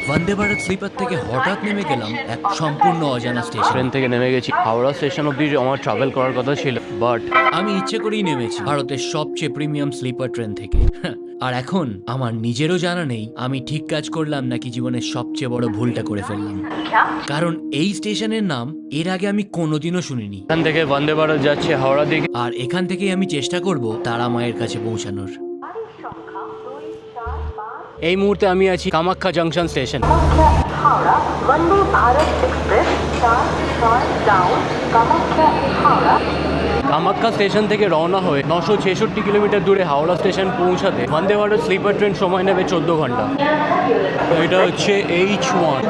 Vande Bharat sleeper থেকে হঠাৎ নেমে গেলাম এক সম্পূর্ণ অজানা স্টেশন। ট্রেন থেকে নেমে গেছি, হাওড়া স্টেশন অব্দি আমার ট্রাভেল করার কথা ছিল, বাট আমি ইচ্ছে করেই নেমেছি ভারতের সবচেয়ে প্রিমিয়াম স্লিপার ট্রেন থেকে। আর এখন আমার নিজেরও জানা নেই আমি ঠিক কাজ করলাম নাকি জীবনের সবচেয়ে বড় ভুলটা করে ফেললাম, কারণ এই স্টেশনের নাম এর আগে আমি কোনোদিনও শুনিনি। এখান থেকে বন্দে ভারত যাচ্ছে হাওড়া দিকে। আর এখান থেকেই আমি চেষ্টা করব তারা মায়ের কাছে পৌঁছানোর। এই মুহূর্তে আমি আছি Kamakhya junction station. Howrah Vande Bharat express 4 down Kamakhya Howrah. Kamakhya station থেকে রওনা হয়ে 966 কিলোমিটার দূরে হাওড়া স্টেশন পৌঁছাতে বন্দে ভারত স্লিপার ট্রেন সময় নেবে 14 ঘন্টা। এটা হচ্ছে H1।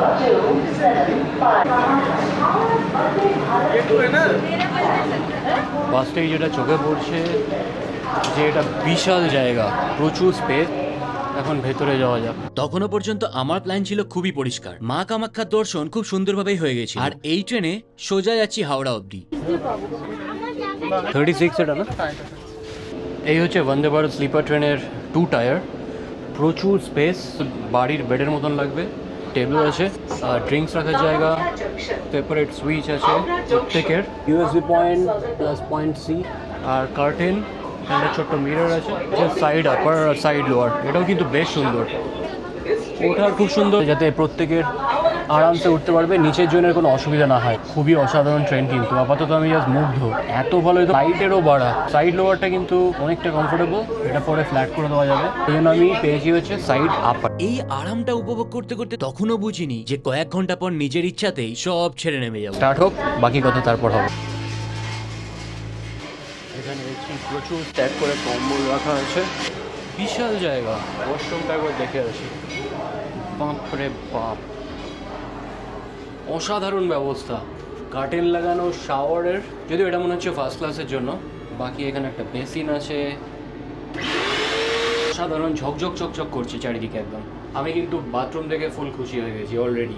বাস থেকে যেটা চোখে পড়ছে যে এটা বিশাল জায়গা, প্রচুর স্পেস। এখন ভেতরে যাওয়া যাক। তখনও পর্যন্ত আমার প্ল্যান ছিল খুবই পরিষ্কার, মা কামাখ্যার দর্শন খুব সুন্দরভাবেই হয়ে গেছে। আর এই ট্রেনে সোজা যাচ্ছি হাওড়া অবধি। 36 এটা না? এই হচ্ছে বন্দে ভারত স্লিপার ট্রেনের 2 টায়ার। প্রচুর স্পেস, বাড়ির বেডের মতন লাগবে। টেবিল আছে, ড্রিঙ্কস রাখার জায়গা, সেপারেট সুইচ আছে প্রত্যেকের, USB point plus point C, আর কার্টেন, একটা ছোট্ট মিরর আছে, সাইড আপার আর সাইড লোয়ার। এটাও কিন্তু বেশ সুন্দর, ওঠার খুব সুন্দর, যাতে প্রত্যেকের আরামসে উঠতে পারবে, নিচের জনের কোনো অসুবিধা না হয়। খুবই অসাধারণ ট্রেন কিন্তু, আপাতত আমি জাস্ট মুগ্ধ, এত ভালো। সাইডেরও বাড়া, সাইড লোয়ারটা কিন্তু অনেকটা কমফোর্টেবল, এটা পরে ফ্ল্যাট করে দেওয়া যাবে। এই জন্য আমি পেয়েছি হচ্ছে সাইড আপার। এই আরামটা উপভোগ করতে করতে তখনও বুঝিনি যে কয়েক ঘন্টা পর নিজের ইচ্ছাতেই সব ছেড়ে নেমে যাবো। স্টার্ট হোক, বাকি কথা তারপর হবে। এখানে দেখছি প্রচুর স্ট্যাক করে কম্বল রাখা আছে, বিশাল জায়গা। ওয়াশরুমটা একবার দেখে আসি। বাপরে বাপ, অসাধারণ ব্যবস্থা। কার্টেন লাগানো, শাওয়ারের, যদিও এটা মনে হচ্ছে ফার্স্ট ক্লাসের জন্য। বাকি এখানে একটা বেসিন আছে, সাধারণ ঝকঝক চকচক করছে চারিদিকে একদম। আমি কিন্তু বাথরুম দেখে ফুল খুশি হয়ে গেছি অলরেডি।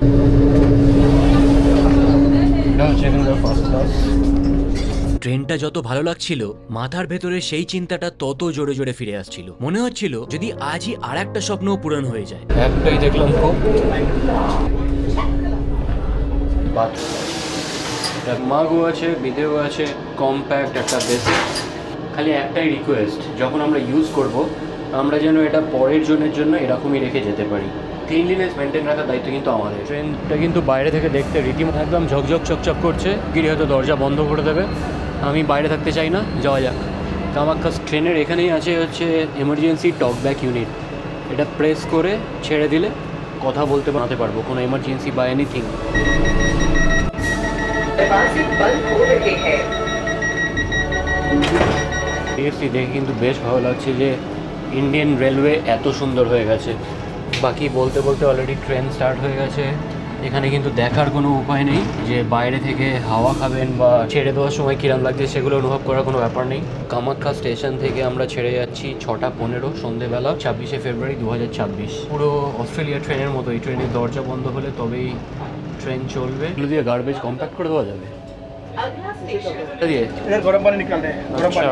এটা হচ্ছে এখানকার ফার্স্ট ক্লাস। ট্রেনটা যত ভালো লাগছিল, মাথার ভেতরে সেই চিন্তাটা তত জোরে জোরে ফিরে আসছিল। মনে হচ্ছিল যদি আজই আর একটা স্বপ্ন পূরণ হয়ে যায়। একটাই দেখলাম খুব, মাগও আছে, বিদেও আছে, কম্প্যাক্ট একটা বেসিক। খালি একটাই রিকোয়েস্ট, যখন আমরা ইউজ করব আমরা যেন এটা পরের জনের জন্য এরকমই রেখে যেতে পারি। ক্লিনলিনেস মেনটেন রাখার দায়িত্ব কিন্তু আমাদের। ট্রেনটা কিন্তু বাইরে থেকে দেখতে রীতিমতো একদম ঝকঝক চকচক করছে। গিরি হয়তো দরজা বন্ধ করে দেবে, আমি বাইরে থাকতে চাই না। যাওয়া যাক। কামাখ্যা ট্রেনের এখানেই আছে হচ্ছে এমার্জেন্সি টক ব্যাক ইউনিট। এটা প্রেস করে ছেড়ে দিলে কথা বলতে বানাতে পারবো, কোনো এমার্জেন্সি বা এনিথিং। दरवाजे बंद हो रहे हैं। সিরিয়াসলি দেখে কিন্তু বেশ ভালো লাগছে যে ইন্ডিয়ান রেলওয়ে এত সুন্দর হয়ে গেছে। বাকি বলতে বলতে অলরেডি ট্রেন স্টার্ট হয়ে গেছে। এখানে কিন্তু দেখার কোনো উপায় নেই যে বাইরে থেকে হাওয়া খাবেন বা ছেড়ে দেওয়ার সময় কিরম লাগছে সেগুলো অনুভব করার কোনো ব্যাপার নেই। কামাখ্যা স্টেশন থেকে আমরা ছেড়ে যাচ্ছি 6:15 সন্ধেবেলা, 26শে ফেব্রুয়ারি 2026। পুরো অস্ট্রেলিয়া ট্রেনের মতো এই ট্রেনের দরজা বন্ধ হলে তবেই ট্রেন চলবে। এগুলো দিয়ে গার্বেজ কম্প্যাক্ট করে দেওয়া যাবে। এটা দিয়ে इधर गर्म पानी निकाल रहे हैं, गर्म আচ্ছা,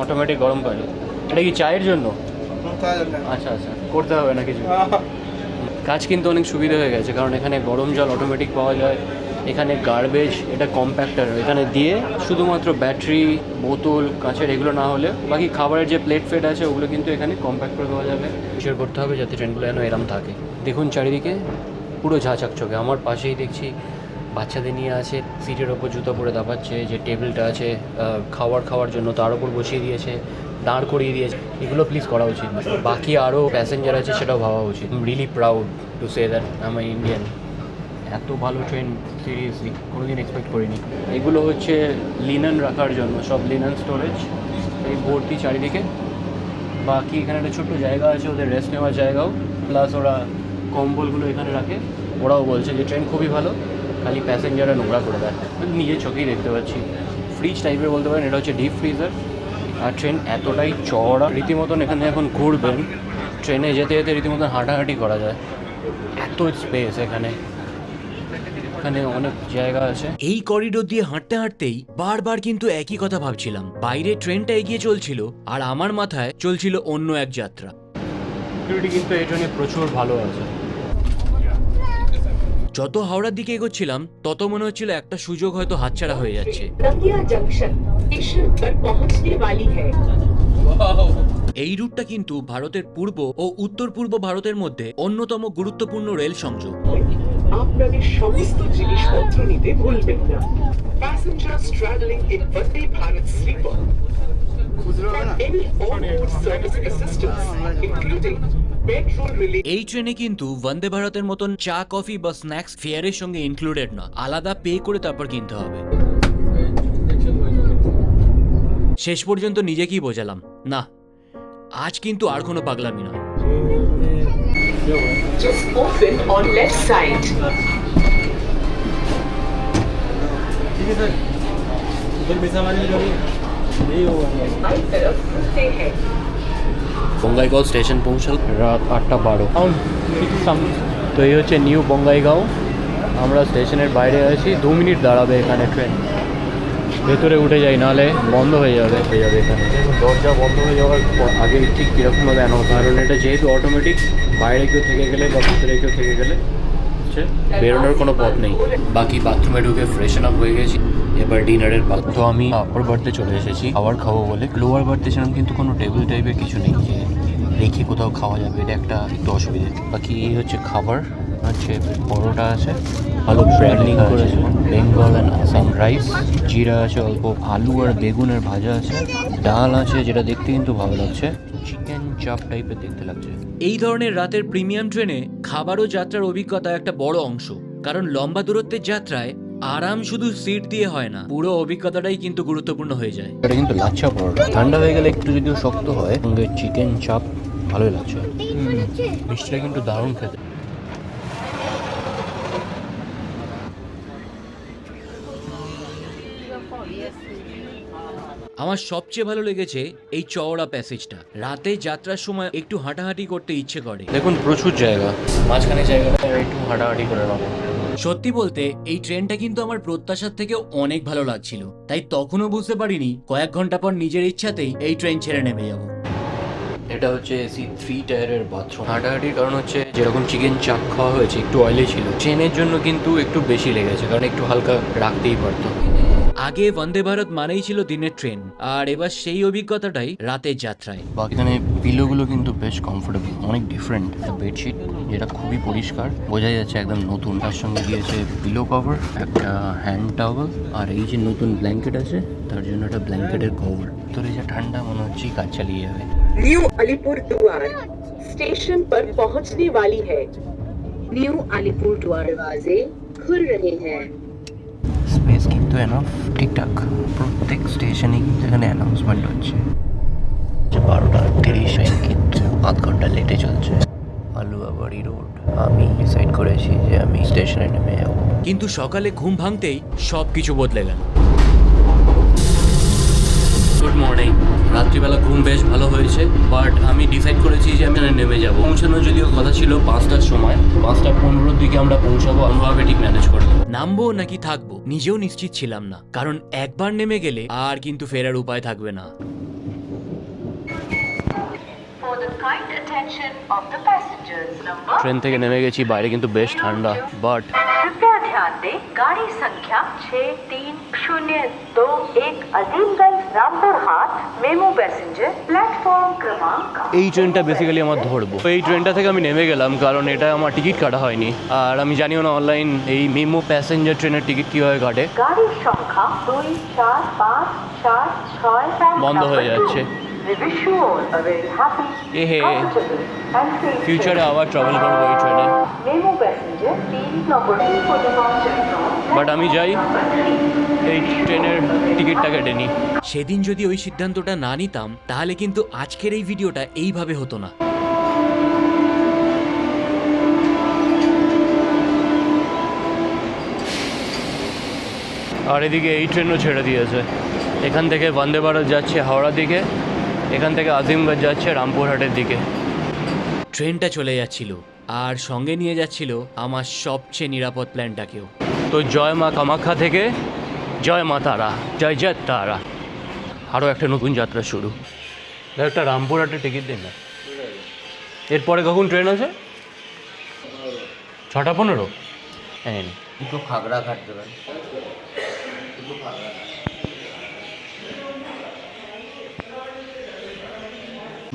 অটোমেটিক গরম পানি। এটা কি চায়ের জন্য? पानी। আচ্ছা আচ্ছা, করতে হবে না কিছু। কাজ কিন্তু অনেক সুবিধা হয়ে গেছে, কারণ এখানে গরম জল অটোমেটিক পাওয়া যায়। এখানে গার্বেজ, এটা কম্প্যাক্টার, এখানে দিয়ে শুধুমাত্র ব্যাটারি, বোতল, কাঁচের এগুলো না হলে বাকি খাবারের যে প্লেট ফেট আছে ওগুলো কিন্তু এখানে কম্প্যাক্ট করে দেওয়া যাবে। শেয়ার করতে হবে যাতে ট্রেনগুলো যেন এরম থাকে। দেখুন চারিদিকে পুরো ঝাঁ চকচকে। আমার পাশেই দেখছি বাচ্চাদের নিয়ে আছে, সিটের ওপর জুতো পরে দাপাচ্ছে। যে টেবিলটা আছে খাওয়ার জন্য তার উপর বসিয়ে দিয়েছে, দাঁড় করিয়ে দিয়েছে। এগুলো প্লিজ করা উচিত না। বাকি আরও প্যাসেঞ্জার আছে সেটাও ভাবা উচিত। Really proud to say that I am Indian. এত ভালো ট্রেন সিরিয়াসলি কোনোদিন এক্সপেক্ট করিনি। এগুলো হচ্ছে লিনেন রাখার জন্য, সব লিনেন স্টোরেজ এই ভর্তি চারিদিকে। বাকি এখানে একটা ছোট্ট জায়গা আছে ওদের রেস্ট নেওয়ার জায়গাও, প্লাস ওরা কম্বলগুলো এখানে রাখে। ওরাও বলছে যে ট্রেন খুবই ভালো, খালি প্যাসেঞ্জাররা নোংরা করে দেয়। নিজের চোখেই দেখতে পাচ্ছি। ফ্রিজ টাইপের বলতে পারেন, এটা হচ্ছে ডিপ ফ্রিজার। আর ট্রেন এতটাই চওড়া, রীতিমতন এখানে এখন ঘুরবেন ট্রেনে যেতে যেতে রীতিমতন হাঁটাহাঁটি করা যায়, এত স্পেস এখানে। এখানে অনেক জায়গা আছে। এই করিডোর দিয়ে হাঁটতে হাঁটতেই বারবার কিন্তু একই কথা ভাবছিলাম। বাইরে ট্রেনটা এগিয়ে চলছিল আর আমার মাথায় চলছিল অন্য এক যাত্রা। সিকিউরিটি কিন্তু এই ট্রেনে প্রচুর ভালো আছে। যত হাওড়ার দিকে এগোচ্ছিলাম তত মনে হচ্ছিল একটা সুযোগ হয়তো হাতছাড়া হয়ে যাচ্ছে। दंगिया जंक्शन स्टेशन पर पहुंचने वाली है। এই রুটটা কিন্তু ভারতের পূর্ব ও উত্তর পূর্ব ভারতের মধ্যে অন্যতম গুরুত্বপূর্ণ রেল সংযোগ। আপনাদের সমস্ত জিনিসপত্র নিতে ভুলবেন না। Passengers traveling in Vande Bharat sleeper. Any on-board service assistance, including petrol related. এই ট্রেনে কিন্তু বন্দে ভারতের মতন চা কফি বা স্ন্যাক্স ফেয়ারের সঙ্গে ইনক্লুডেড না, আলাদা পে করে তারপর কিনতে হবে। শেষ পর্যন্ত নিজেকেই বোঝালাম না, আজ কিন্তু আর কোনো পাগলামি নয়। Just open on left side. बाईं तरफ खुलते हैं। বঙ্গাইগাঁও স্টেশন পৌঁছাল রাত 8:12। তো এই হচ্ছে নিউ বঙ্গাইগাঁও। আমরা স্টেশনের বাইরে আছি, 2 মিনিট দাঁড়াবে এখানে ট্রেন। ভেতরে উঠে যাই, নাহলে বন্ধ হয়ে যাবে এখানে। দরজা বন্ধ হয়ে যাওয়ার আগে ঠিক কীরকমভাবে অ্যানাউন্স, কারণ এটা যেহেতু অটোমেটিক, বাইরে কেউ থেকে গেলে বা ভিতরে কেউ থেকে গেলে হচ্ছে বেরোনোর কোনো পথ নেই। বাকি বাথরুমে ঢুকে ফ্রেশন আপ হয়ে গেছি, এবার ডিনারের পালা। তো আমি আপার বার্থে চলে এসেছি খাবার খাবো বলে। লোয়ার বার্থে ছিলাম কিন্তু কোনো টেবিল টাইপের কিছু নেই যে রেখে কোথাও খাওয়া যাবে, এটা একটা একটু অসুবিধে। বাকি এই হচ্ছে খাবার, হচ্ছে পরোটা আছে, আলু ব্র্যান্ডিং করেছে, বেঙ্গল অ্যান্ড আসাম রাইস, জিরা আছে অল্প, আলু আর বেগুনের ভাজা আছে, ডাল আছে যেটা দেখতে কিন্তু ভালো লাগছে, চিকেন চাপ টাইপের দেখতে লাগছে। এই ধরনের রাতের প্রিমিয়াম ট্রেনে খাবার ও যাত্রার অভিজ্ঞতা একটা বড় অংশ, কারণ লম্বা দূরত্বের যাত্রায় আরাম শুধু সিট দিয়ে হয় না, পুরো অভিজ্ঞতাটাই কিন্তু গুরুত্বপূর্ণ হয়ে যায়। এটা কিন্তু লাচ্ছা পরোটা, ঠান্ডা হয়ে গেলে একটু যদিও শক্ত হয়, সঙ্গে চিকেন চাপ ভালোই লাগছে। মিষ্টিটা কিন্তু দারুণ খেতে। আমার সবচেয়ে ভালো লেগেছে এই চওড়া প্যাসেজটা। রাতে যাত্রার সময় একটু হাঁটাহাঁটি করতে ইচ্ছে করে। দেখুন প্রচুর জায়গা, মাঝখানে জায়গাটা একটু হাঁটাহাঁটি করে নেবো। সত্যি বলতে এই ট্রেনটা কিন্তু আমার প্রত্যাশার থেকে অনেক ভালো লাগছিল, তাই তখনও বুঝতে পারিনি কয়েক ঘন্টা পর নিজের ইচ্ছাতেই এই ট্রেন ছেড়ে নেমে যাব। এটা হচ্ছে এসি 3 টায়ারের বাথরুম। হাঁটাহাঁটির কারণ হচ্ছে যেরকম চিকেন চাপ খাওয়া হয়েছে একটু অয়েলি ছিল, ট্রেনের জন্য কিন্তু একটু বেশি লেগেছে, কারণ একটু হালকা রাখতেই পারতো। আগে বন্দে ভারত মানেই ছিল দিনের ট্রেন, আর এবার সেই অভিজ্ঞতাটাই রাতের যাত্রায়। বা এখানে পিলোগুলো কিন্তু বেশ কমফোর্টেবল, অনেক ডিফারেন্ট। একটা বেডশিট যেটা খুবই পরিষ্কার, বোঝা যাচ্ছে একদম নতুন। তার সঙ্গে দিয়েছে পিলো কভার, একটা হ্যান্ড টাওয়েল, আর এই যে নতুন ব্ল্যাঙ্কেট আছে তার জন্য একটা ব্ল্যাঙ্কেটের কভার। তোর এই যে ঠান্ডা মনে হচ্ছে কাজ চালিয়ে যাবে। न्यू अलीपुरद्वार स्टेशन पर पहुंचने वाली है। न्यू अलीपुरद्वार दरवाजे खुल रहे हैं। স্পেস কিন্তু এনাফ, ঠিকঠাক। প্রত্যেক স্টেশনে কিন্তু এখানে অ্যানাউন্সমেন্ট হচ্ছে যে 12:30 কিন্তু আধ ঘন্টা লেটে চলছে। আলুয়াবাড়ি রোড। আমি ডিসাইড করেছি যে আমি স্টেশনে নেমে যাবো। কিন্তু সকালে ঘুম ভাঙতেই সব কিছু বদলে গেল। Good morning. রাত্রিবেলা ঘুম বেশ ভালো হয়েছে, বাট আমি ডিসাইড করেছি যে আমি নেমে যাবো। পৌঁছানো যদিও কথা ছিল 5টার সময়, 5:15 দিকে আমরা পৌঁছাবো। অনুভাবে ঠিক ম্যানেজ করবো। নামবো নাকি থাকবো নিজেও নিশ্চিত ছিলাম না, কারণ একবার নেমে গেলে আর কিন্তু ফেরার উপায় থাকবে না। For the kind attention of the passengers, number train থেকে নেমে গেছি, বাইরে কিন্তু বেশ ঠান্ডা, বাট कृपया ध्यान दें, गाड़ी संख्या 6302 अजीमगंज रामपुर हाट मेमू पैसेंजर प्लेटफॉर्म क्रमांक এই ট্রেনটা বেসিক্যালি আমার ধরবো। এই ট্রেনটা থেকে আমি নেমে গেলাম, কারণ এটা আমার টিকিট কাটা হয়নি, আর আমি জানিও না অনলাইন এই মেমো প্যাসেঞ্জার ট্রেনের টিকিট কীভাবে কাটে। गाड़ी संख्या 24576 বন্ধ হয়ে যাচ্ছে। এহে, ফিউচারে আবার ট্রাভেল করবো এই ট্রেনে। मेमू पैसेंजर 3 नंबर को डिपार्चर বাট আমি যাই এই ট্রেনের টিকিটটা কেটে নিই। সেদিন যদি ওই সিদ্ধান্তটা না নিতাম তাহলে কিন্তু আজকের এই ভিডিওটা এইভাবে হতো না। আর এদিকে এই ট্রেনও ছেড়ে দিয়েছে। এখান থেকে বন্দে ভারত যাচ্ছে হাওড়া দিকে, এখান থেকে আজিমগঞ্জ যাচ্ছে রামপুরহাটের দিকে। ট্রেনটা চলে যাচ্ছিল আর সঙ্গে নিয়ে যাচ্ছিল আমার সবচেয়ে নিরাপদ প্ল্যানটাকেও। তো জয় মা কামাখ্যা থেকে জয় মা তারা, জয় জয় তারা। আরও একটা নতুন যাত্রা শুরু। একটা রামপুরহাটের টিকিট দিন না। এরপরে কখন ট্রেন আছে? 6:15। হ্যাঁ দুটো খাগড়া ঘাট দেবেন।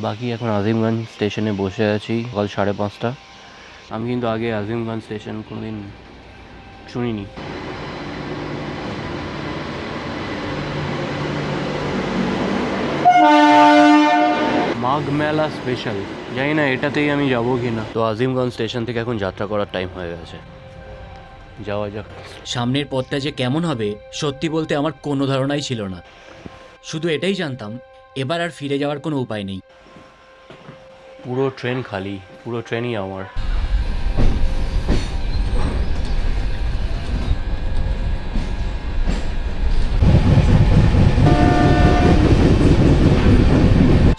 বাকি এখন আজিমগঞ্জ স্টেশনে বসে আছি, সকাল 5:30। আমি কিন্তু আগে আজিমগঞ্জ স্টেশন কোনোদিন শুনিনি। মাঘ মেলা স্পেশাল, জানি না এটাতেই আমি যাবো কি না। তো আজিমগঞ্জ স্টেশন থেকে এখন যাত্রা করার টাইম হয়ে গেছে, যাওয়া যাক। সামনের পথটা যে কেমন হবে সত্যি বলতে আমার কোনো ধারণাই ছিল না। শুধু এটাই জানতাম এবার আর ফিরে যাওয়ার কোনো উপায় নেই। পুরো ট্রেন খালি, পুরো ট্রেনই আমার।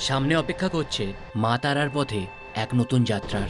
সামনে অপেক্ষা করছে মা তারার পথে এক নতুন যাত্রার।